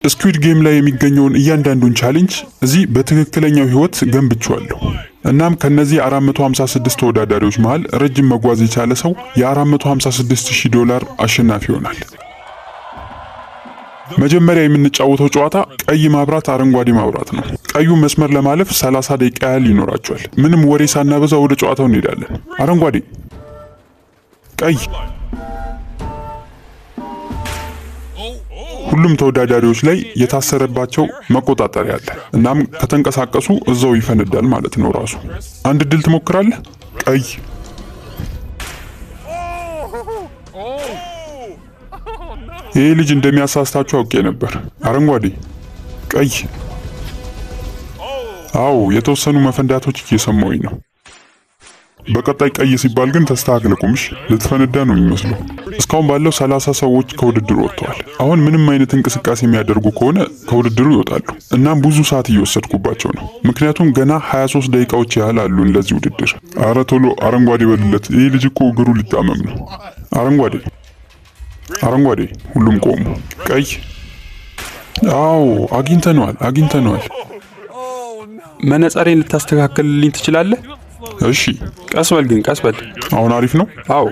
ስኩዊድ ጌም ላይ የሚገኘውን እያንዳንዱን ቻሌንጅ እዚህ በትክክለኛው ህይወት ገንብቻለሁ። እናም ከነዚህ 456 ተወዳዳሪዎች መሃል ረጅም መጓዝ የቻለ ሰው የ$456,000 አሸናፊ ይሆናል። መጀመሪያ የምንጫወተው ጨዋታ ቀይ ማብራት አረንጓዴ ማብራት ነው። ቀዩ መስመር ለማለፍ 30 ደቂቃ ያህል ይኖራቸዋል። ምንም ወሬ ሳናበዛ ወደ ጨዋታው እንሄዳለን። አረንጓዴ፣ ቀይ። ሁሉም ተወዳዳሪዎች ላይ የታሰረባቸው መቆጣጠሪያ አለ። እናም ከተንቀሳቀሱ እዛው ይፈነዳል ማለት ነው ራሱ። አንድ ድል ትሞክራለህ? ቀይ። ይሄ ልጅ እንደሚያሳስታችሁ አውቄ ነበር። አረንጓዴ፣ ቀይ። አዎ የተወሰኑ መፈንዳቶች እየሰማሁኝ ነው። በቀጣይ ቀይ ሲባል ግን ተስተካክለ ቁምሽ፣ ልትፈነዳ ነው የሚመስለው። እስካሁን ባለው 30 ሰዎች ከውድድሩ ወጥተዋል። አሁን ምንም አይነት እንቅስቃሴ የሚያደርጉ ከሆነ ከውድድሩ ይወጣሉ። እናም ብዙ ሰዓት እየወሰድኩባቸው ነው፣ ምክንያቱም ገና 23 ደቂቃዎች ያህል አሉን ለዚህ ውድድር። አረ ቶሎ አረንጓዴ በልለት፣ ይህ ልጅ እኮ እግሩ ሊጣመም ነው። አረንጓዴ፣ አረንጓዴ። ሁሉም ቆሙ። ቀይ። አዎ አግኝተነዋል። መነጽሬን ልታስተካክልልኝ ትችላለህ? እሺ። ቀስ በል። አሁን አሪፍ ነው? አዎ።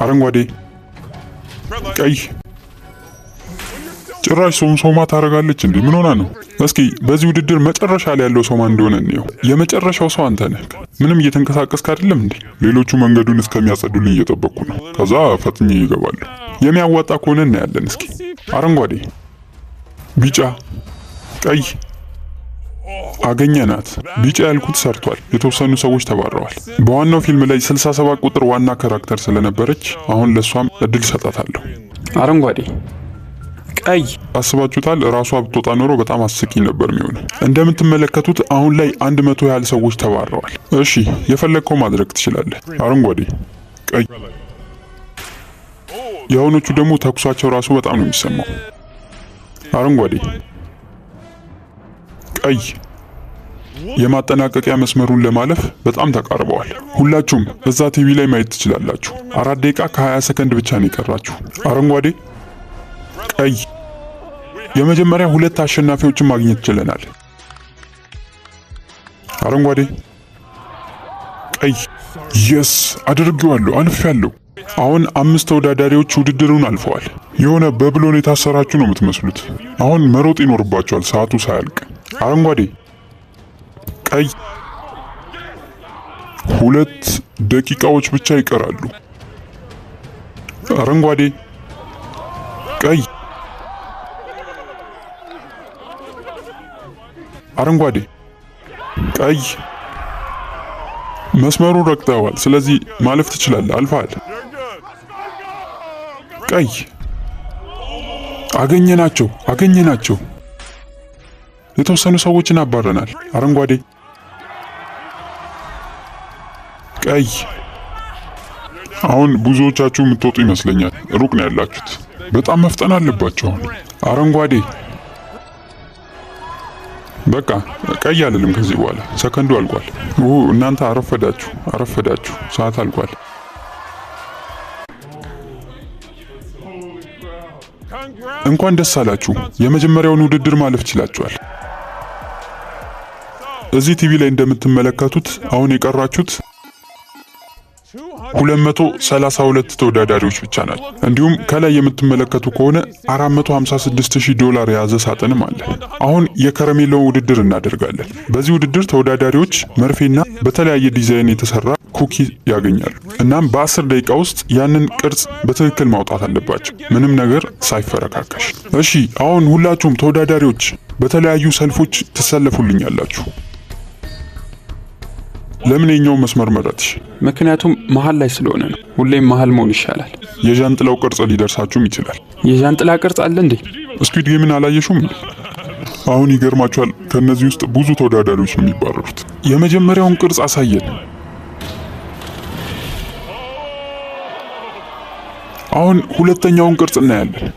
አረንጓዴ፣ ቀይ። ጭራሽ ሶምሶማ ታደርጋለች እንዴ? ምን ሆና ነው? እስኪ በዚህ ውድድር መጨረሻ ላይ ያለው ሰው ማን እንደሆነ እንየው። የመጨረሻው ሰው አንተ ነህ። ምንም እየተንቀሳቀስክ አይደለም እንዴ? ሌሎቹ መንገዱን እስከሚያጸዱልኝ እየጠበቅኩ ነው። ከዛ ፈጥኜ ይገባሉ። የሚያዋጣ ከሆነ እናያለን። እስኪ አረንጓዴ፣ ቢጫ፣ ቀይ። አገኘናት። ቢጫ ያልኩት ሰርቷል። የተወሰኑ ሰዎች ተባረዋል። በዋናው ፊልም ላይ 67 ቁጥር ዋና ካራክተር ስለነበረች አሁን ለሷም እድል ሰጣታለሁ። አረንጓዴ፣ ቀይ። አስባችሁታል? ራሷ ብትወጣ ኖሮ በጣም አስቂኝ ነበር የሚሆነው። እንደምትመለከቱት አሁን ላይ 100 ያህል ሰዎች ተባረዋል። እሺ የፈለግከው ማድረግ ትችላለህ። አረንጓዴ፣ ቀይ። የአሁኖቹ ደግሞ ተኩሷቸው ራሱ በጣም ነው የሚሰማው። አረንጓዴ፣ ቀይ። የማጠናቀቂያ መስመሩን ለማለፍ በጣም ተቃርበዋል። ሁላችሁም እዛ ቲቪ ላይ ማየት ትችላላችሁ። 4 ደቂቃ ከ20 ሰከንድ ብቻ ነው የቀራችሁ። አረንጓዴ፣ ቀይ። የመጀመሪያ 2 አሸናፊዎችን ማግኘት ችለናል። አረንጓዴ፣ ቀይ። የስ አድርጌዋለሁ፣ አልፌያለሁ። አሁን 5 ተወዳዳሪዎች ውድድሩን አልፈዋል። የሆነ በብሎን የታሰራችሁ ነው የምትመስሉት። አሁን መሮጥ ይኖርባቸዋል ሰዓቱ ሳያልቅ። አረንጓዴ፣ ቀይ። 2 ደቂቃዎች ብቻ ይቀራሉ። አረንጓዴ፣ ቀይ። አረንጓዴ፣ ቀይ። መስመሩን ረግጠዋል። ስለዚህ ማለፍ ትችላለህ። አልፈሃል። ቀይ። አገኘናቸው። የተወሰኑ ሰዎችን አባረናል። አረንጓዴ፣ ቀይ። አሁን ብዙዎቻችሁ የምትወጡ ይመስለኛል። ሩቅ ነው ያላችሁት። በጣም መፍጠን አለባችሁ። አሁን አረንጓዴ። በቃ ቀይ አልልም ከዚህ በኋላ ሰከንዱ አልቋል። እናንተ አረፈዳችሁ። ሰዓት አልቋል። እንኳን ደስ አላችሁ። የመጀመሪያውን ውድድር ማለፍ ችላችኋል። እዚህ ቲቪ ላይ እንደምትመለከቱት አሁን የቀራችሁት 232 ተወዳዳሪዎች ብቻ ናቸው። እንዲሁም ከላይ የምትመለከቱ ከሆነ $456,000 የያዘ ሳጥንም አለ። አሁን የከረሜላውን ውድድር እናደርጋለን። በዚህ ውድድር ተወዳዳሪዎች መርፌና በተለያየ ዲዛይን የተሰራ ኩኪ ያገኛሉ። እናም በ10 ደቂቃ ውስጥ ያንን ቅርጽ በትክክል ማውጣት አለባቸው፣ ምንም ነገር ሳይፈረካከሽ። እሺ አሁን ሁላችሁም ተወዳዳሪዎች በተለያዩ ሰልፎች ትሰለፉልኛላችሁ። ለምን የኛው መስመር መረጥሽ? ምክንያቱም መሃል ላይ ስለሆነ ነው። ሁሌም መሃል መሆን ይሻላል። የዣንጥላው ቅርጽ ሊደርሳችሁም ይችላል። የዣንጥላ ቅርጽ አለ እንዴ? ስኩዊድ ጌምን አላየሹም እንዴ? አሁን ይገርማችኋል፣ ከነዚህ ውስጥ ብዙ ተወዳዳሪዎች ነው የሚባረሩት። የመጀመሪያውን ቅርጽ አሳየን። አሁን ሁለተኛውን ቅርጽ እናያለን።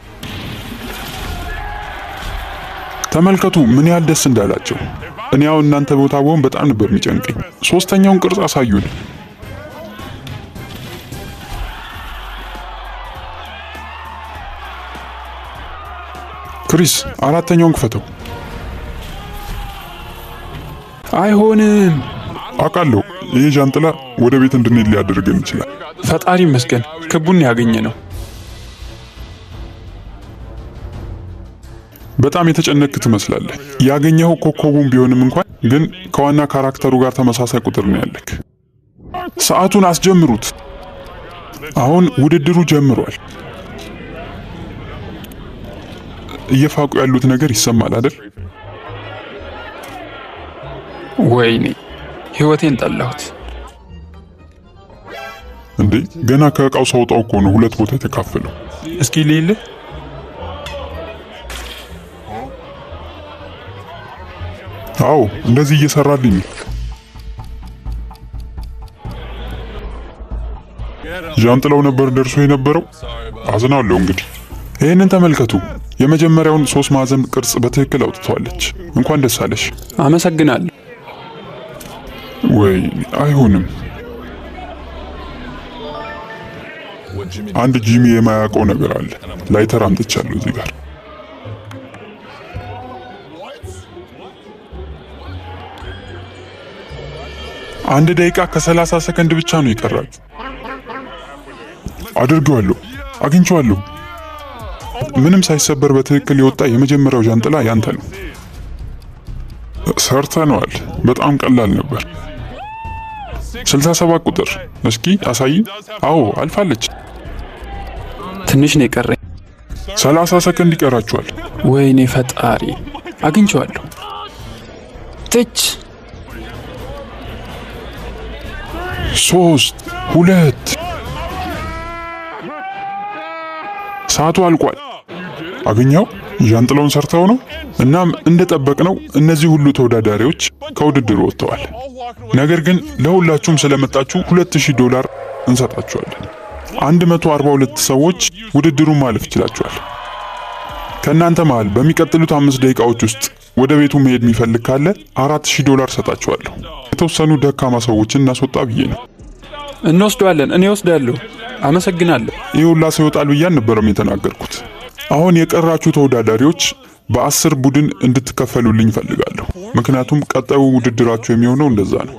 ተመልከቱ ምን ያህል ደስ እንዳላቸው። እኔ አሁን እናንተ ቦታ ብሆን በጣም ነበር የሚጨንቀኝ። ሶስተኛውን ቅርጽ አሳዩን። ክሪስ አራተኛውን ክፈተው። አይሆንም። አውቃለሁ ይሄ ጃንጥላ ወደ ቤት እንድንሄድ ሊያደርገን ይችላል። ፈጣሪ ይመስገን ክቡን ያገኘ ነው። በጣም የተጨነቅክ ትመስላለህ። ያገኘኸው ኮከቡን ቢሆንም እንኳን ግን ከዋና ካራክተሩ ጋር ተመሳሳይ ቁጥር ነው ያለክ። ሰዓቱን አስጀምሩት። አሁን ውድድሩ ጀምሯል። እየፋቁ ያሉት ነገር ይሰማል አይደል? ወይኔ ህይወቴን ጠላሁት። እንዴ ገና ከእቃው ሳውጣው እኮ ነው ሁለት ቦታ የተካፈለው። እስኪ ልይልህ። አዎ እንደዚህ እየሰራልኝ ነው። ጃንጥላው ነበር ደርሶ የነበረው። አዝናለሁ። እንግዲህ ይህንን ተመልከቱ። የመጀመሪያውን 3 ማዕዘን ቅርጽ በትክክል አውጥተዋለች። እንኳን ደስ አለሽ። አመሰግናለሁ። ወይ አይሆንም። አንድ ጂሚ የማያውቀው ነገር አለ። ላይተር አምጥቻለሁ እዚህ ጋር። አንድ ደቂቃ ከ30 ሰከንድ ብቻ ነው ይቀራል። አድርጌዋለሁ። አግኝቼዋለሁ። ምንም ሳይሰበር በትክክል የወጣ የመጀመሪያው ጃንጥላ ያንተ ነው። ሰርተነዋል። በጣም ቀላል ነበር። 67 ቁጥር እስኪ አሳይ። አዎ አልፋለች። ትንሽ ነው የቀረኝ። 30 ሰከንድ ይቀራችኋል። ወይኔ ፈጣሪ አግኝቼዋለሁ። ትች 3 2 ሰዓቱ አልቋል። አገኘው። ጃንጥላውን ሰርተው ነው። እናም እንደጠበቅነው እነዚህ ሁሉ ተወዳዳሪዎች ከውድድሩ ወጥተዋል። ነገር ግን ለሁላችሁም ስለመጣችሁ $2000 እንሰጣችኋለን። 142 ሰዎች ውድድሩን ማለፍ ይችላችኋል። ከእናንተ መሃል በሚቀጥሉት 5 ደቂቃዎች ውስጥ ወደ ቤቱ መሄድ የሚፈልግ ካለ $4000 ሰጣችኋለሁ። የተወሰኑ ደካማ ሰዎችን እናስወጣ ብዬ ነው። እንወስደዋለን። እኔ ወስዳለሁ። አመሰግናለሁ። ይህ ሁላ ሰው ይወጣል ብዬ አልነበረም የተናገርኩት። አሁን የቀራችሁ ተወዳዳሪዎች በ10 ቡድን እንድትከፈሉልኝ ፈልጋለሁ። ምክንያቱም ቀጣዩ ውድድራችሁ የሚሆነው እንደዛ ነው።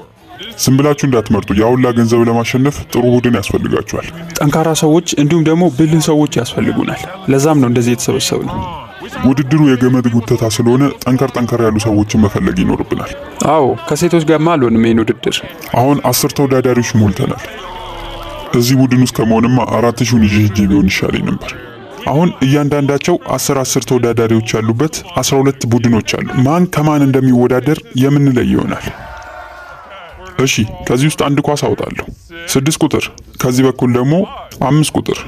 ዝም ብላችሁ እንዳትመርጡ። ያውላ ገንዘብ ለማሸነፍ ጥሩ ቡድን ያስፈልጋችኋል። ጠንካራ ሰዎች እንዲሁም ደግሞ ብልህ ሰዎች ያስፈልጉናል። ለዛም ነው እንደዚህ የተሰበሰብነው። ውድድሩ የገመድ ጉተታ ስለሆነ ጠንከር ያሉ ሰዎችን መፈለግ ይኖርብናል። አዎ ከሴቶች ጋር አልሆንም ይሄን ውድድር። አሁን 10 ተወዳዳሪዎች ሞልተናል። እዚህ ቡድን ውስጥ ከመሆንማ 4000 ይዤ ሄጄ ቢሆን ይሻለኝ ነበር። አሁን እያንዳንዳቸው 10 ተወዳዳሪዎች ያሉበት 12 ቡድኖች አሉ። ማን ከማን እንደሚወዳደር የምንለይ ይሆናል። እሺ ከዚህ ውስጥ አንድ ኳስ አወጣለሁ። 6 ቁጥር፣ ከዚህ በኩል ደግሞ 5 ቁጥር።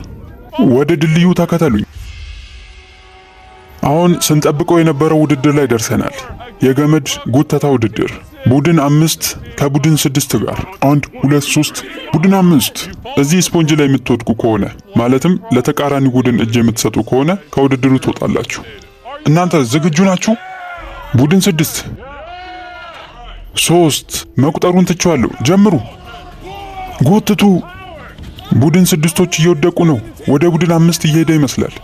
ወደ ድልድዩ ተከተሉኝ። አሁን ስንጠብቀው የነበረው ውድድር ላይ ደርሰናል። የገመድ ጉተታ ውድድር። ቡድን 5 ከቡድን 6 ጋር 1 2 3 ቡድን 5። እዚህ ስፖንጅ ላይ የምትወድቁ ከሆነ ማለትም ለተቃራኒ ቡድን እጅ የምትሰጡ ከሆነ ከውድድሩ ትወጣላችሁ። እናንተ ዝግጁ ናችሁ? ቡድን 6 3 መቁጠሩን ትችዋለሁ። ጀምሩ። ጎትቱ። ቡድን 6ቶች እየወደቁ ነው። ወደ ቡድን 5 እየሄደ ይመስላል።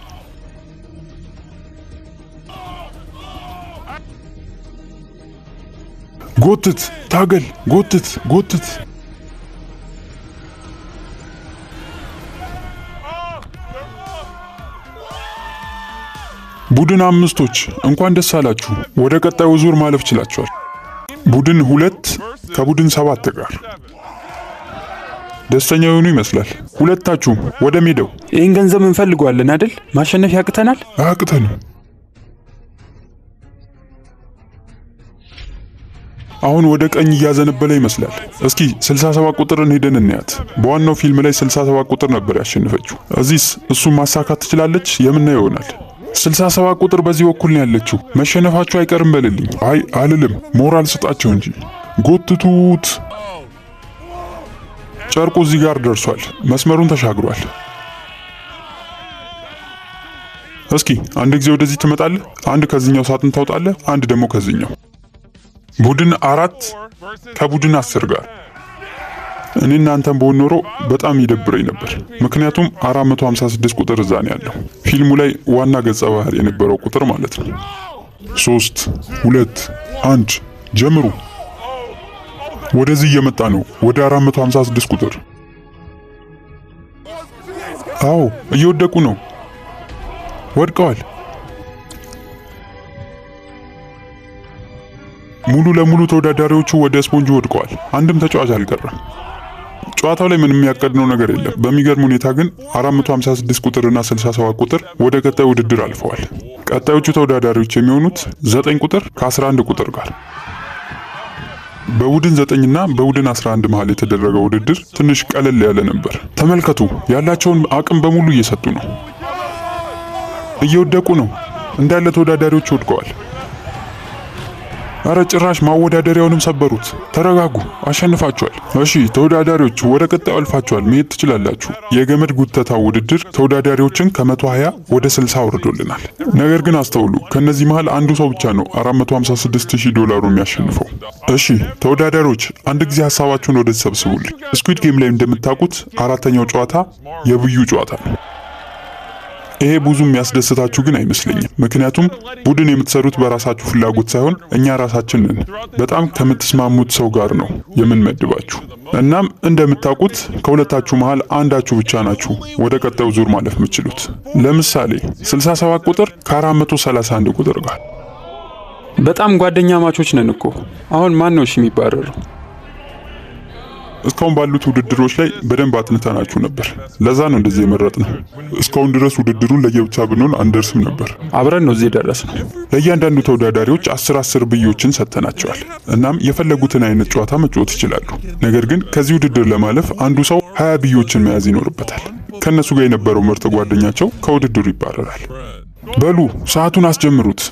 ጎትት፣ ታገል፣ ጎትት። ቡድን 5ቶች እንኳን ደስ አላችሁ። ወደ ቀጣዩ ዙር ማለፍ ችላችኋል። ቡድን 2 ከቡድን 7 ጋር ደስተኛ የሆኑ ይመስላል። ሁለታችሁም ወደ ሜዳው። ይህን ገንዘብ እንፈልገዋለን አይደል? ማሸነፍ ያቅተናል? አያቅተንም። አሁን ወደ ቀኝ እያዘነበለ ይመስላል። እስኪ 67 ቁጥርን ሄደን እንያት። በዋናው ፊልም ላይ 67 ቁጥር ነበር ያሸነፈችው። እዚህስ እሱን ማሳካት ትችላለች? የምናየው ይሆናል። 67 ቁጥር በዚህ በኩል ነው ያለችው። መሸነፋችሁ አይቀርም በልልኝ። አይ አልልም፣ ሞራል ስጣቸው እንጂ። ጎትቱት። ጨርቁ እዚህ ጋር ደርሷል። መስመሩን ተሻግሯል። እስኪ አንድ ጊዜ ወደዚህ ትመጣለህ። አንድ ከዚህኛው ሳጥን ታውጣለህ፣ አንድ ደግሞ ከዚህኛው። ቡድን 4 ከቡድን 10 ጋር እኔ እናንተን በሆን ኖሮ በጣም ይደብረኝ ነበር። ምክንያቱም 456 ቁጥር እዛ ነው ያለው። ፊልሙ ላይ ዋና ገጸ ባህሪ የነበረው ቁጥር ማለት ነው። 3 2 1 ጀምሩ። ወደዚህ እየመጣ ነው፣ ወደ 456 ቁጥር። አዎ እየወደቁ ነው፣ ወድቀዋል። ሙሉ ለሙሉ ተወዳዳሪዎቹ ወደ ስፖንጁ ወድቀዋል። አንድም ተጫዋች አልቀረም። ጨዋታው ላይ ምንም ያቀድነው ነገር የለም። በሚገርም ሁኔታ ግን 456 ቁጥርና 67 ቁጥር ወደ ቀጣዩ ውድድር አልፈዋል። ቀጣዮቹ ተወዳዳሪዎች የሚሆኑት 9 ቁጥር ከ11 ቁጥር ጋር። በቡድን 9 እና በቡድን 11 መሃል የተደረገው ውድድር ትንሽ ቀለል ያለ ነበር። ተመልከቱ፣ ያላቸውን አቅም በሙሉ እየሰጡ ነው። እየወደቁ ነው። እንዳለ ተወዳዳሪዎች ወድቀዋል። አረ ጭራሽ ማወዳደሪያውንም ሰበሩት። ተረጋጉ፣ አሸንፋችኋል። እሺ ተወዳዳሪዎች ወደ ቀጣዩ አልፋችኋል፣ መሄድ ትችላላችሁ። የገመድ ጉተታ ውድድር ተወዳዳሪዎችን ከ120 ወደ 60 ወርዶልናል። ነገር ግን አስተውሉ፣ ከነዚህ መሃል አንዱ ሰው ብቻ ነው $456,000 የሚያሸንፈው። እሺ ተወዳዳሪዎች አንድ ጊዜ ሐሳባችሁን ወደዚህ ሰብስቡልኝ። ስኩዊድ ጌም ላይ እንደምታውቁት አራተኛው ጨዋታ የብዩ ጨዋታ ነው። ይሄ ብዙም ያስደስታችሁ ግን አይመስለኝም። ምክንያቱም ቡድን የምትሰሩት በራሳችሁ ፍላጎት ሳይሆን እኛ ራሳችን ነን። በጣም ከምትስማሙት ሰው ጋር ነው የምንመድባችሁ። እናም እንደምታውቁት ከሁለታችሁ መሃል አንዳችሁ ብቻ ናችሁ ወደ ቀጣዩ ዙር ማለፍ የምትችሉት። ለምሳሌ 67 ቁጥር ከ431 ቁጥር ጋር። በጣም ጓደኛ ማቾች ነን እኮ። አሁን ማን ነው የሚባረረው? እስካሁን ባሉት ውድድሮች ላይ በደንብ አጥንተናችሁ ነበር። ለዛ ነው እንደዚህ የመረጥነው። እስካሁን ድረስ ውድድሩን ለየብቻ ብንሆን አንደርስም ነበር። አብረን ነው እዚህ ደረስነው። ለእያንዳንዱ ተወዳዳሪዎች 10 ብዮችን ሰጥተናቸዋል። እናም የፈለጉትን አይነት ጨዋታ መጫወት ይችላሉ። ነገር ግን ከዚህ ውድድር ለማለፍ አንዱ ሰው 20 ብዮችን መያዝ ይኖርበታል። ከነሱ ጋር የነበረው ምርጥ ጓደኛቸው ከውድድሩ ይባረራል። በሉ ሰዓቱን አስጀምሩት።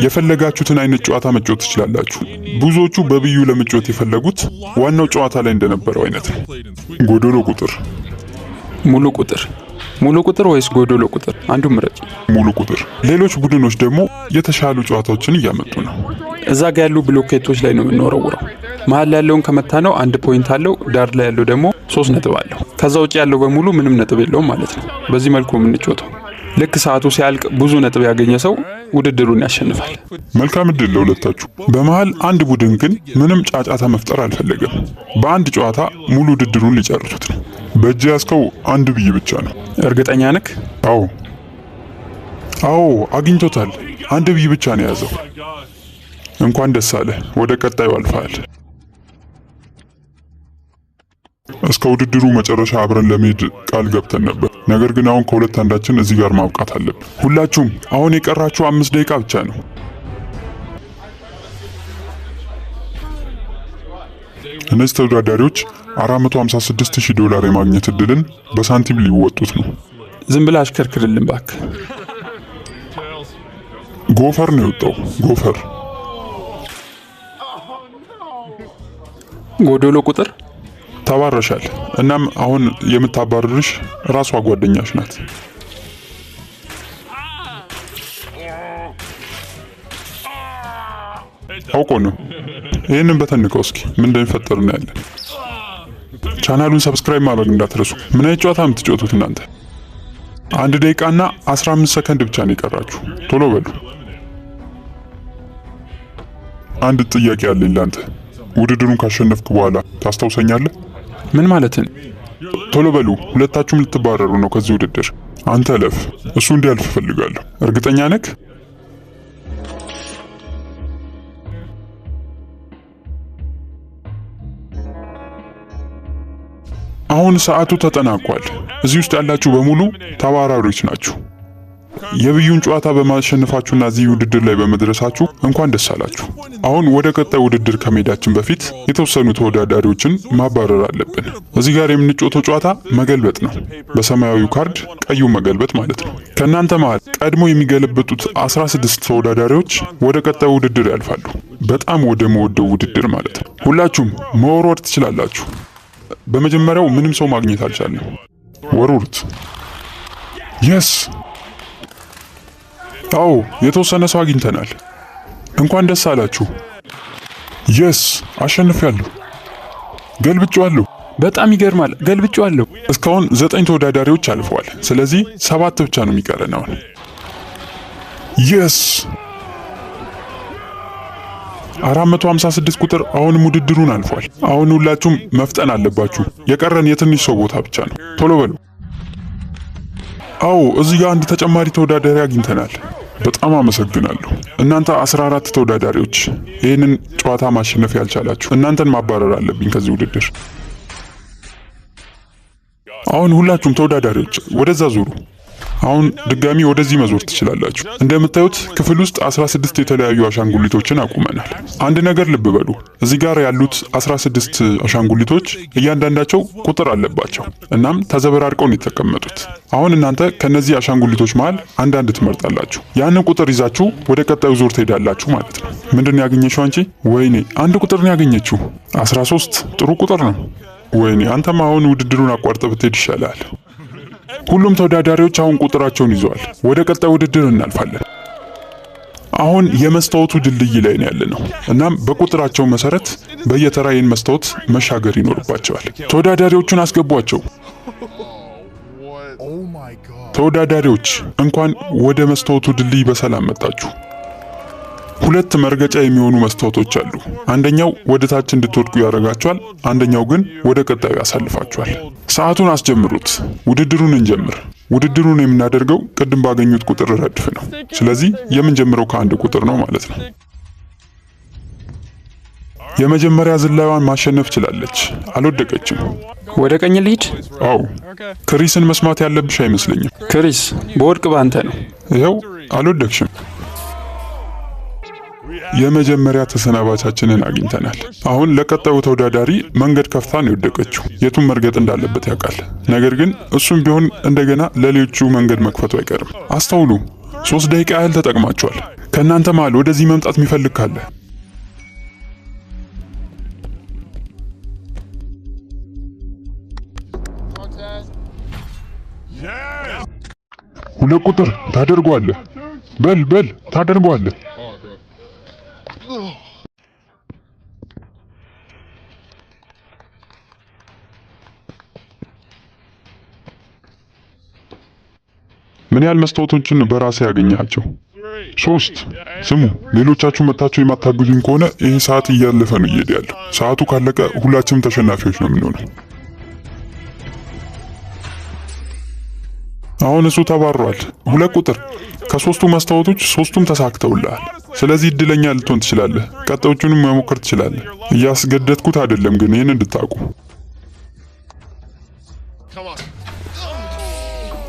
የፈለጋችሁትን አይነት ጨዋታ መጫወት ትችላላችሁ። ብዙዎቹ በብዩ ለመጫወት የፈለጉት ዋናው ጨዋታ ላይ እንደነበረው አይነት ነው። ጎዶሎ ቁጥር፣ ሙሉ ቁጥር፣ ሙሉ ቁጥር ወይስ ጎዶሎ ቁጥር? አንዱ ምረጭ። ሙሉ ቁጥር። ሌሎች ቡድኖች ደግሞ የተሻሉ ጨዋታዎችን እያመጡ ነው። እዛ ጋር ያሉ ብሎኬቶች ላይ ነው የምንወረውረው። መሀል ላይ ያለውን ከመታ ነው 1 ፖይንት አለው። ዳር ላይ ያለው ደግሞ 3 ነጥብ አለው። ከዛ ውጭ ያለው በሙሉ ምንም ነጥብ የለውም ማለት ነው። በዚህ መልኩ የምንጫወተው። ልክ ሰዓቱ ሲያልቅ ብዙ ነጥብ ያገኘ ሰው ውድድሩን ያሸንፋል። መልካም እድል ለሁለታችሁ። በመሃል አንድ ቡድን ግን ምንም ጫጫታ መፍጠር አልፈለገም። በአንድ ጨዋታ ሙሉ ውድድሩን ሊጨርሱት ነው። በእጅ ያዝከው አንድ ብይ ብቻ ነው። እርግጠኛ ነክ? አዎ አግኝቶታል። አንድ ብይ ብቻ ነው የያዘው። እንኳን ደስ አለ፣ ወደ ቀጣዩ አልፈሃል። እስከ ውድድሩ መጨረሻ አብረን ለመሄድ ቃል ገብተን ነበር። ነገር ግን አሁን ከሁለት አንዳችን እዚህ ጋር ማብቃት አለብን። ሁላችሁም አሁን የቀራችሁ 5 ደቂቃ ብቻ ነው። እነዚህ ተወዳዳሪዎች $456,000 የማግኘት እድልን በሳንቲም ሊወጡት ነው። ዝም ብለህ አሽከርክርልን እባክህ። ጎፈር ነው የወጣው። ጎፈር። ጎዶሎ ቁጥር ተባረሻል። እናም አሁን የምታባርርሽ ራሷ ጓደኛሽ ናት። አውቆ ነው። ይህንን በተንቀው እስኪ ምን እንደሚፈጠር እናያለን። ቻናሉን ሰብስክራይብ ማድረግ እንዳትረሱ። ምን አይነት ጨዋታ የምትጫወቱት እናንተ? 1 ደቂቃና 15 ሰከንድ ብቻ ነው የቀራችሁ። ቶሎ በሉ። አንድ ጥያቄ አለኝ ላንተ። ውድድሩን ካሸነፍክ በኋላ ታስታውሰኛለህ? ምን ማለትን? ቶሎ በሉ፣ ሁለታችሁም ልትባረሩ ነው ከዚህ ውድድር። አንተ ለፍ፣ እሱ እንዲያልፍ እፈልጋለሁ። እርግጠኛ ነክ? አሁን ሰዓቱ ተጠናቋል። እዚህ ውስጥ ያላችሁ በሙሉ ተባራሪዎች ናችሁ። የብዩን ጨዋታ በማሸነፋችሁና እዚህ ውድድር ላይ በመድረሳችሁ እንኳን ደስ አላችሁ። አሁን ወደ ቀጣይ ውድድር ከመሄዳችን በፊት የተወሰኑ ተወዳዳሪዎችን ማባረር አለብን። እዚህ ጋር የምንጫወተው ጨዋታ መገልበጥ ነው። በሰማያዊው ካርድ ቀዩ መገልበጥ ማለት ነው። ከእናንተ መሃል ቀድሞ የሚገለበጡት 16 ተወዳዳሪዎች ወደ ቀጣይ ውድድር ያልፋሉ። በጣም ወደ መወደው ውድድር ማለት ነው። ሁላችሁም መወርወር ትችላላችሁ። በመጀመሪያው ምንም ሰው ማግኘት አልቻለም። ወሩርት። የስ አዎ የተወሰነ ሰው አግኝተናል። እንኳን ደስ አላችሁ። የስ አሸንፊያለሁ። ገልብጬዋለሁ። በጣም ይገርማል። ገልብጬዋለሁ። እስካሁን 9 ተወዳዳሪዎች አልፈዋል። ስለዚህ 7 ብቻ ነው የሚቀረን አሁን። የስ 456 ቁጥር አሁንም ውድድሩን አልፏል። አሁን ሁላችሁም መፍጠን አለባችሁ። የቀረን የትንሽ ሰው ቦታ ብቻ ነው። ቶሎ በሉ። አዎ እዚህ ጋር አንድ ተጨማሪ ተወዳዳሪ አግኝተናል። በጣም አመሰግናለሁ። እናንተ 14 ተወዳዳሪዎች ይህንን ጨዋታ ማሸነፍ ያልቻላችሁ እናንተን ማባረር አለብኝ ከዚህ ውድድር። አሁን ሁላችሁም ተወዳዳሪዎች ወደዛ ዙሩ። አሁን ድጋሚ ወደዚህ መዞር ትችላላችሁ። እንደምታዩት ክፍል ውስጥ 16 የተለያዩ አሻንጉሊቶችን አቁመናል። አንድ ነገር ልብ በሉ። እዚህ ጋር ያሉት 16 አሻንጉሊቶች እያንዳንዳቸው ቁጥር አለባቸው። እናም ተዘበራርቀው ነው የተቀመጡት። አሁን እናንተ ከነዚህ አሻንጉሊቶች መሃል አንዳንድ ትመርጣላችሁ። ያንን ቁጥር ይዛችሁ ወደ ቀጣዩ ዙር ትሄዳላችሁ ማለት ነው። ምንድን ነው ያገኘችው አንቺ? ወይኔ አንድ ቁጥር ነው ያገኘችው። 13 ጥሩ ቁጥር ነው። ወይኔ አንተም አሁን ውድድሩን አቋርጠ ብትሄድ ይሻላል። ሁሉም ተወዳዳሪዎች አሁን ቁጥራቸውን ይዘዋል። ወደ ቀጣይ ውድድር እናልፋለን። አሁን የመስታወቱ ድልድይ ላይ ነው ያለነው። እናም በቁጥራቸው መሰረት በየተራ ይህን መስታወት መሻገር ይኖርባቸዋል። ተወዳዳሪዎቹን አስገቧቸው። ተወዳዳሪዎች እንኳን ወደ መስታወቱ ድልድይ በሰላም መጣችሁ። 2 መርገጫ የሚሆኑ መስታወቶች አሉ። አንደኛው ወደ ታች እንድትወድቁ ያደርጋቸዋል፣ አንደኛው ግን ወደ ቀጣዩ ያሳልፋቸዋል። ሰዓቱን አስጀምሩት። ውድድሩን እንጀምር። ውድድሩን የምናደርገው ቅድም ባገኙት ቁጥር ረድፍ ነው። ስለዚህ የምንጀምረው ከአንድ ቁጥር ነው ማለት ነው። የመጀመሪያ ዝላዩን ማሸነፍ ችላለች። አልወደቀችም። ወደ ቀኝ ልሂድ? አዎ። ክሪስን መስማት ያለብሽ አይመስለኝም። ክሪስ በወድቅ ባንተ ነው። ይኸው አልወደቅሽም። የመጀመሪያ ተሰናባቻችንን አግኝተናል። አሁን ለቀጣዩ ተወዳዳሪ መንገድ ከፍታ ነው የወደቀችው። የቱን መርገጥ እንዳለበት ያውቃል። ነገር ግን እሱም ቢሆን እንደገና ለሌሎቹ መንገድ መክፈቱ አይቀርም። አስተውሉ። 3 ደቂቃ ያህል ተጠቅማቸዋል። ከእናንተ መሃል ወደዚህ መምጣት የሚፈልግ ካለ 2 ቁጥር ታደርገዋለህ። በል ታደርገዋለህ። ምን ያህል መስታወቶችን በራሴ ያገኛቸው? 3። ስሙ፣ ሌሎቻችሁ መታችሁ የማታግዙኝ ከሆነ ይህ ሰዓት እያለፈ ነው እየሄደ ያለው። ሰዓቱ ካለቀ ሁላችንም ተሸናፊዎች ነው የምንሆነው። አሁን እሱ ተባሯል። 2 ቁጥር ከ3ቱ መስታወቶች 3ቱም ተሳክተውልሃል። ስለዚህ እድለኛ ልትሆን ትችላለህ። ቀጣዮቹንም መሞከር ትችላለህ። እያስገደድኩት አይደለም፣ ግን ይህን እንድታውቁ።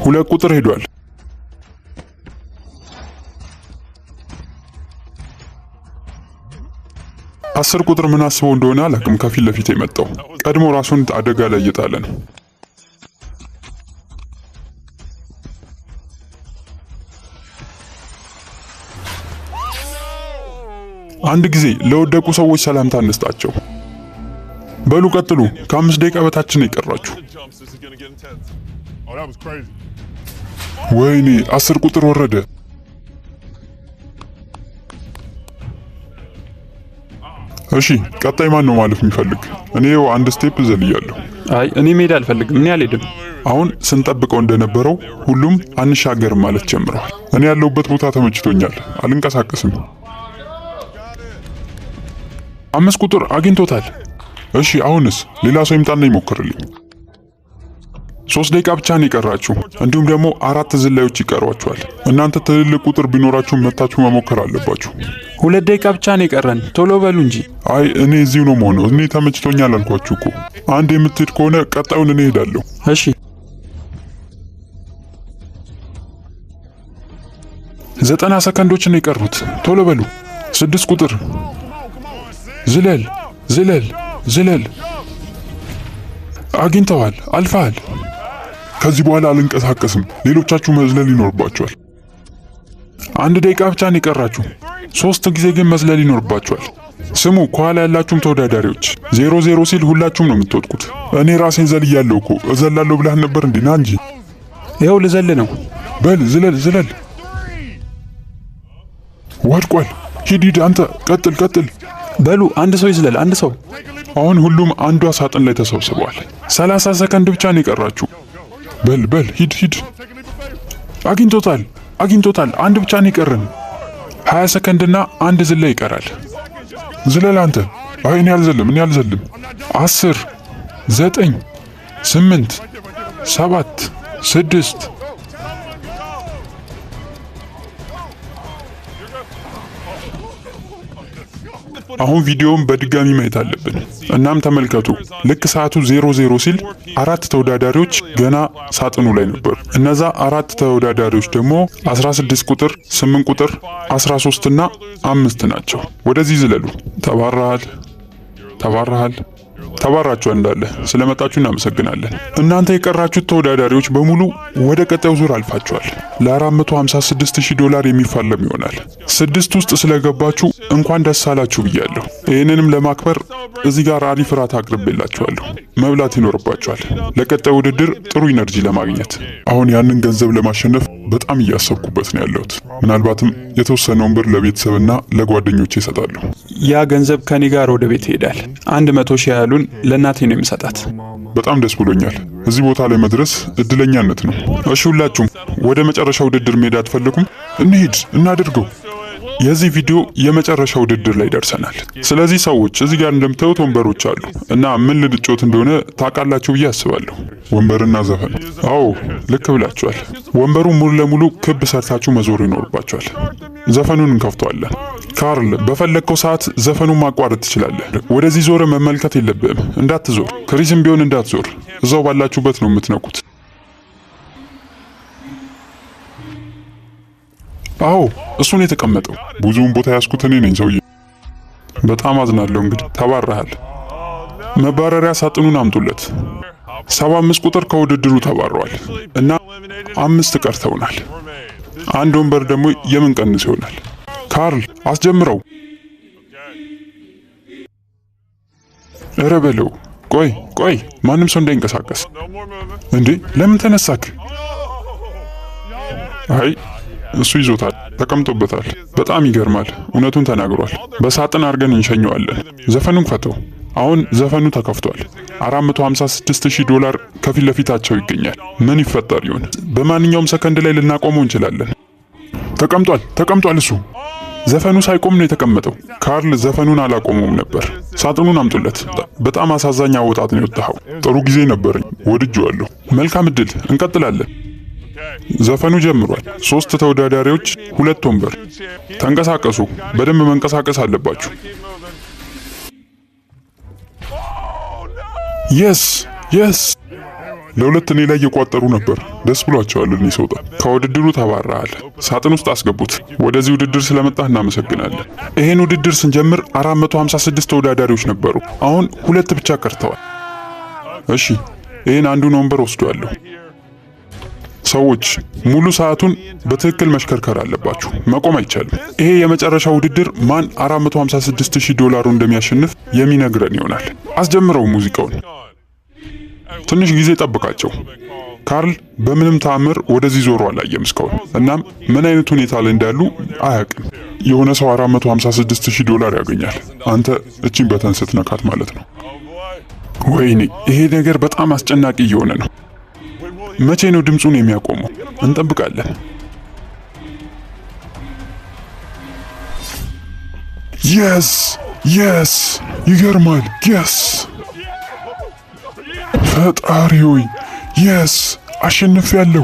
2 ቁጥር ሄዷል። 10 ቁጥር ምን አስበው እንደሆነ አላውቅም። ከፊት ለፊት የመጣው ቀድሞ ራሱን አደጋ ላይ እየጣለ ነው። አንድ ጊዜ ለወደቁ ሰዎች ሰላምታ እንስጣቸው። በሉ ቀጥሉ። ከ5 ደቂቃ በታች ነው የቀራችሁ። ወይኔ 10 ቁጥር ወረደ። እሺ ቀጣይ ማን ነው ማለፍ የሚፈልግ? እኔው አንድ ስቴፕ ዘልያለሁ። አይ እኔ መሄድ አልፈልግም። እኔ አልሄድም። አሁን ስንጠብቀው እንደነበረው ሁሉም አንሻገርም ማለት ጀምረዋል። እኔ ያለሁበት ቦታ ተመችቶኛል። አልንቀሳቀስም። 5 ቁጥር አግኝቶታል። እሺ አሁንስ ሌላ ሰው ይምጣና ይሞክርልኝ። 3 ደቂቃ ብቻ ነው የቀራችሁ። እንዲሁም ደግሞ 4 ዝላዮች ይቀሯችኋል። እናንተ ትልልቅ ቁጥር ቢኖራችሁ መታችሁ መሞከር አለባችሁ። 2 ደቂቃ ብቻ ነው የቀረን። ቶሎ በሉ እንጂ። አይ እኔ እዚሁ ነው የምሆነው። እኔ ተመችቶኛል አልኳችሁ እኮ። አንድ የምትሄድ ከሆነ ቀጣዩን እኔ እሄዳለሁ። እሺ 90 ሰከንዶች ነው የቀሩት። ቶሎ በሉ። 6 ቁጥር ዝለል ዝለል ዝለል። አግኝተዋል። አልፈሃል። ከዚህ በኋላ አልንቀሳቀስም። ሌሎቻችሁ መዝለል ይኖርባችኋል። 1 ደቂቃ ብቻ ነው የቀራችሁ። 3 ጊዜ ግን መዝለል ይኖርባችኋል። ስሙ፣ ከኋላ ያላችሁም ተወዳዳሪዎች 0-0 ሲል ሁላችሁም ነው የምትወድቁት። እኔ ራሴን ዘልያለሁ እኮ። እዘላለሁ ብለህ ነበር እንዴ? ና እንጂ። ይኸው ልዘል ነው። በል ዝለል ዝለል። ወድቋል። ሂድ አንተ። ቀጥል። በሉ አንድ ሰው ይዝለል። አንድ ሰው አሁን ሁሉም አንዷ ሳጥን ላይ ተሰብስበዋል። 30 ሰከንድ ብቻ ነው የቀራችሁ። በል ሂድ። አግኝቶታል። አንድ ብቻ ነው የቀረን። 20 ሰከንድና አንድ ዝላይ ይቀራል። ዝለል አንተ። አይ እኔ አልዘልም። 10 9 8 7 6 አሁን ቪዲዮውን በድጋሚ ማየት አለብን። እናም ተመልከቱ። ልክ ሰዓቱ 00 ሲል 4 ተወዳዳሪዎች ገና ሳጥኑ ላይ ነበሩ። እነዛ 4 ተወዳዳሪዎች ደግሞ 16 ቁጥር፣ 8 ቁጥር፣ 13 እና 5 ናቸው። ወደዚህ ዝለሉ። ተባራችኋል እንዳለ ስለመጣችሁ እናመሰግናለን። እናንተ የቀራችሁት ተወዳዳሪዎች በሙሉ ወደ ቀጣዩ ዙር አልፋችኋል። $456,000 የሚፋለም ይሆናል። 6 ውስጥ ስለገባችሁ እንኳን ደስ አላችሁ ብያለሁ። ይህንንም ለማክበር እዚህ ጋር አሪፍ ራት አቅርቤላችኋለሁ። መብላት ይኖርባችኋል ለቀጣዩ ውድድር ጥሩ ኢነርጂ ለማግኘት። አሁን ያንን ገንዘብ ለማሸነፍ በጣም እያሰብኩበት ነው ያለሁት። ምናልባትም የተወሰነውን ብር ለቤተሰብና ለጓደኞቼ እሰጣለሁ። ያ ገንዘብ ከኔ ጋር ወደ ቤት ይሄዳል። 100,000 ያሉን ለእናቴ ነው የምሰጣት። በጣም ደስ ብሎኛል። እዚህ ቦታ ላይ መድረስ እድለኛነት ነው። እሺ ሁላችሁም ወደ መጨረሻ ውድድር መሄድ አትፈልጉም? እንሂድ፣ እናድርገው። የዚህ ቪዲዮ የመጨረሻ ውድድር ላይ ደርሰናል። ስለዚህ ሰዎች እዚህ ጋር እንደምታዩት ወንበሮች አሉ እና ምን ልንጮት እንደሆነ ታውቃላችሁ ብዬ አስባለሁ። ወንበርና ዘፈን። አዎ ልክ ብላችኋል። ወንበሩ ሙሉ ለሙሉ ክብ ሰርታችሁ መዞር ይኖርባችኋል። ዘፈኑን እንከፍተዋለን። ካርል በፈለግከው ሰዓት ዘፈኑን ማቋረጥ ትችላለህ። ወደዚህ ዞረ መመልከት የለብህም። እንዳትዞር። ክሪስም ቢሆን እንዳትዞር። እዛው ባላችሁበት ነው የምትነቁት። አዎ እሱን የተቀመጠው ብዙውን ቦታ ያስኩት እኔ ነኝ ሰውዬ። በጣም አዝናለሁ። እንግዲህ ተባረሃል። መባረሪያ ሳጥኑን አምጡለት። 75 ቁጥር ከውድድሩ ተባረዋል እና 5 ቀርተውናል። አንድ ወንበር ደግሞ የምንቀንስ ይሆናል። ካርል አስጀምረው። ኧረ በለው። ቆይ ማንም ሰው እንዳይንቀሳቀስ። እንዴ ለምን ተነሳክ? አይ እሱ ይዞታል፣ ተቀምጦበታል። በጣም ይገርማል። እውነቱን ተናግሯል። በሳጥን አድርገን እንሸኘዋለን። ዘፈኑን ፈተው። አሁን ዘፈኑ ተከፍቷል። $456,000 ከፊት ለፊታቸው ይገኛል። ምን ይፈጠር ይሆን? በማንኛውም ሰከንድ ላይ ልናቆመው እንችላለን። ተቀምጧል። እሱ ዘፈኑ ሳይቆም ነው የተቀመጠው። ካርል ዘፈኑን አላቆመውም ነበር። ሳጥኑን አምጡለት። በጣም አሳዛኝ አወጣት ነው የወጣኸው። ጥሩ ጊዜ ነበረኝ፣ ወድጄዋለሁ። መልካም እድል። እንቀጥላለን። ዘፈኑ ጀምሯል። 3 ተወዳዳሪዎች፣ 2 ወንበር። ተንቀሳቀሱ። በደንብ መንቀሳቀስ አለባችሁ። የስ ለሁለት እኔ ላይ እየቋጠሩ ነበር። ደስ ብሏቸዋል። እኔ ሰውጣ ከውድድሩ ተባረሃል። ሳጥን ውስጥ አስገቡት። ወደዚህ ውድድር ስለመጣህ እናመሰግናለን። ይሄን ውድድር ስንጀምር 456 ተወዳዳሪዎች ነበሩ። አሁን 2 ብቻ ቀርተዋል። እሺ ይሄን አንዱን ወንበር ወስዷለሁ። ሰዎች ሙሉ ሰዓቱን በትክክል መሽከርከር አለባችሁ። መቆም አይቻልም። ይሄ የመጨረሻ ውድድር ማን $456,000 እንደሚያሸንፍ የሚነግረን ይሆናል። አስጀምረው ሙዚቃውን። ትንሽ ጊዜ ጠብቃቸው። ካርል በምንም ተአምር ወደዚህ ዞሮ አላየም እስካሁን። እናም ምን አይነት ሁኔታ ላይ እንዳሉ አያውቅም። የሆነ ሰው $456,000 ያገኛል። አንተ እቺን በተን ስትነካት ማለት ነው። ወይኔ ይሄ ነገር በጣም አስጨናቂ እየሆነ ነው። መቼ ነው ድምፁን የሚያቆመው? እንጠብቃለን። የስ ይገርማል። የስ ፈጣሪ ሆይ የስ አሸንፌያለሁ።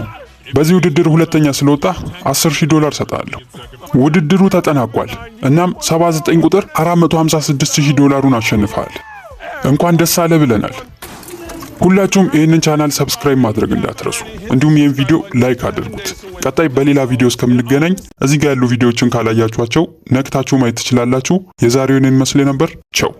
በዚህ ውድድር ሁለተኛ ስለወጣ $10,000 ሰጣለሁ። ውድድሩ ተጠናቋል። እናም 79 ቁጥር $456,000 አሸንፈሃል። እንኳን ደስ አለ ብለናል። ሁላችሁም ይህንን ቻናል ሰብስክራይብ ማድረግ እንዳትረሱ፣ እንዲሁም ይህን ቪዲዮ ላይክ አድርጉት። ቀጣይ በሌላ ቪዲዮ እስከምንገናኝ እዚህ ጋር ያሉ ቪዲዮዎችን ካላያችኋቸው ነክታችሁ ማየት ትችላላችሁ። የዛሬውን ይመስል ነበር። ቻው።